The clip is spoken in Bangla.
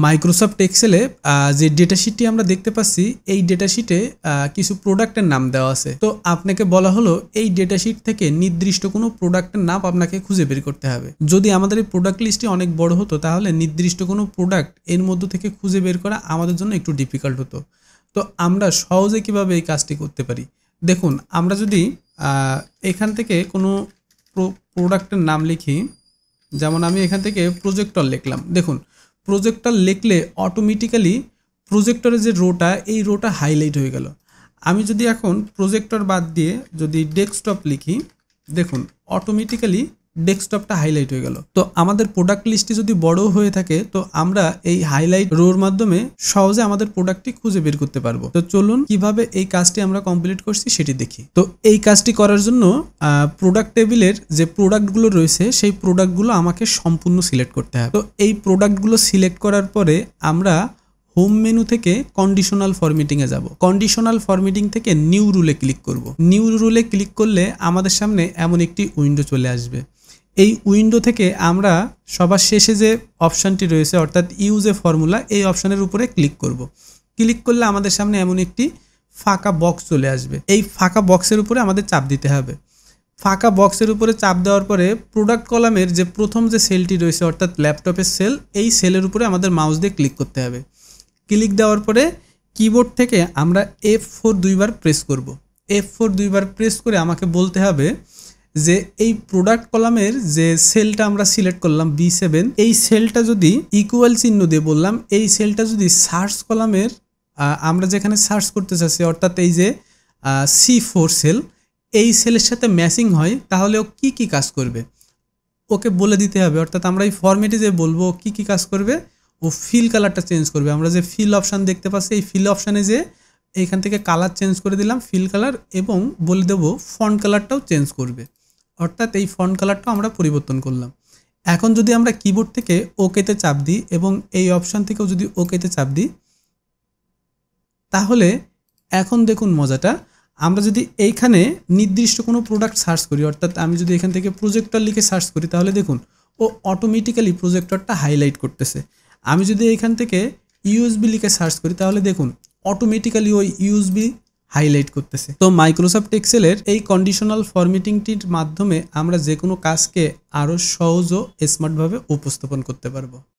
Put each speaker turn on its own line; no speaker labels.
মাইক্রোসফট এক্সেলে যে ডেটা শিটটি আমরা দেখতে পাচ্ছি, এই ডেটা শিটে কিছু প্রোডাক্টের নাম দেওয়া আছে। তো আপনাকে বলা হলো এই ডেটা শিট থেকে নির্দিষ্ট কোনো প্রোডাক্টের নাম আপনাকে খুঁজে বের করতে হবে। যদি আমাদের এই প্রোডাক্ট লিস্টটি অনেক বড় হতো তাহলে নির্দিষ্ট কোনো প্রোডাক্ট এর মধ্য থেকে খুঁজে বের করা আমাদের জন্য একটু ডিফিকাল্ট হতো। তো আমরা সহজে কিভাবে এই কাজটি করতে পারি, দেখুন আমরা যদি এখান থেকে কোনো প্রোডাক্টের নাম লিখি, যেমন আমি এখান থেকে প্রজেক্টর লিখলাম। দেখুন প্রজেক্টর লিখলে অটোমেটিক্যালি প্রজেক্টরের যে রোটা, এই রোটা হাইলাইট হয়ে গেল। আমি যদি এখন প্রজেক্টর বাদ দিয়ে যদি ডেস্কটপ লিখি, দেখুন অটোমেটিক্যালি ডেস্কটপটা হাইলাইট হয়ে গেল। তো আমাদের প্রোডাক্ট লিস্টটি যদি বড় হয়ে থাকে তো আমরা এই হাইলাইট রোর মাধ্যমে সহজে আমাদের প্রোডাক্টটি খুঁজে বের করতে পারবো। তো চলুন কিভাবে এই কাজটি আমরা কমপ্লিট করছি সেটি দেখি। তো এই কাজটি করার জন্য প্রোডাক্ট টেবিলের যে প্রোডাক্টগুলো রয়েছে সেই প্রোডাক্টগুলো আমাকে সম্পূর্ণ সিলেক্ট করতে হবে। তো এই প্রোডাক্টগুলো সিলেক্ট করার পরে আমরা হোম মেনু থেকে কন্ডিশনাল ফরম্যাটিংয়ে যাব। কন্ডিশনাল ফরম্যাটিং থেকে নিউ রুলে ক্লিক করব। নিউ রুলে ক্লিক করলে আমাদের সামনে এমন একটি উইন্ডো চলে আসবে। এই উইন্ডো থেকে আমরা সবার শেষে যে অপশানটি রয়েছে অর্থাৎ ইউজ এ ফর্মুলা, এই অপশানের উপরে ক্লিক করব। ক্লিক করলে আমাদের সামনে এমন একটি ফাঁকা বক্স চলে আসবে। এই ফাঁকা বক্সের উপরে আমাদের চাপ দিতে হবে। ফাঁকা বক্সের উপরে চাপ দেওয়ার পরে প্রোডাক্ট কলামের যে প্রথম যে সেলটি রয়েছে অর্থাৎ ল্যাপটপের সেল, এই সেলের উপরে আমাদের মাউস দিয়ে ক্লিক করতে হবে। ক্লিক দেওয়ার পরে কিবোর্ড থেকে আমরা F4 দুইবার প্রেস করব। F4 দুইবার প্রেস করে আমাকে বলতে হবে যে এই প্রোডাক্ট কলামের যে সেলটা আমরা সিলেক্ট করলাম B7, এই সেলটা যদি ইকুয়াল চিহ্ন দিয়ে বললাম, এই সেলটা যদি সার্চ কলামের আমরা যেখানে সার্চ করতে চাচ্ছি অর্থাৎ এই যে C4 সেল, এই সেলের সাথে ম্যাচিং হয় তাহলে ও কী কী কাজ করবে ওকে বলে দিতে হবে। অর্থাৎ আমরা এই ফরম্যাটে যে বলবো কী কী কাজ করবে, ও ফিল কালারটা চেঞ্জ করবে। আমরা যে ফিল অপশান দেখতে পাচ্ছি, এই ফিল অপশানে যে এইখান থেকে কালার চেঞ্জ করে দিলাম ফিল কালার, এবং বলে দেবো ফন্ট কালারটাও চেঞ্জ করবে। অর্থাৎ এই ফন্ট কালারটাও আমরা পরিবর্তন করলাম। এখন যদি আমরা কিবোর্ড থেকে ওকেতে চাপ দিই এবং এই অপশান থেকেও যদি ওকেতে চাপ দিই, তাহলে এখন দেখুন মজাটা, আমরা যদি এইখানে নির্দিষ্ট কোনো প্রোডাক্ট সার্চ করি, অর্থাৎ আমি যদি এখান থেকে প্রজেক্টর লিখে সার্চ করি, তাহলে দেখুন ও অটোমেটিক্যালি প্রজেক্টরটা হাইলাইট করতেছে। আমি যদি এখান থেকে ইউএসবি লিখে সার্চ করি, তাহলে দেখুন অটোমেটিক্যালি ওই ইউএসবি হাইলাইট করতেছে। তো মাইক্রোসফট এক্সেলের এই কন্ডিশনাল ফরম্যাটিংটির মাধ্যমে আমরা যে কোনো কাজকে আরও সহজ ও স্মার্টভাবে উপস্থাপন করতে পারবো।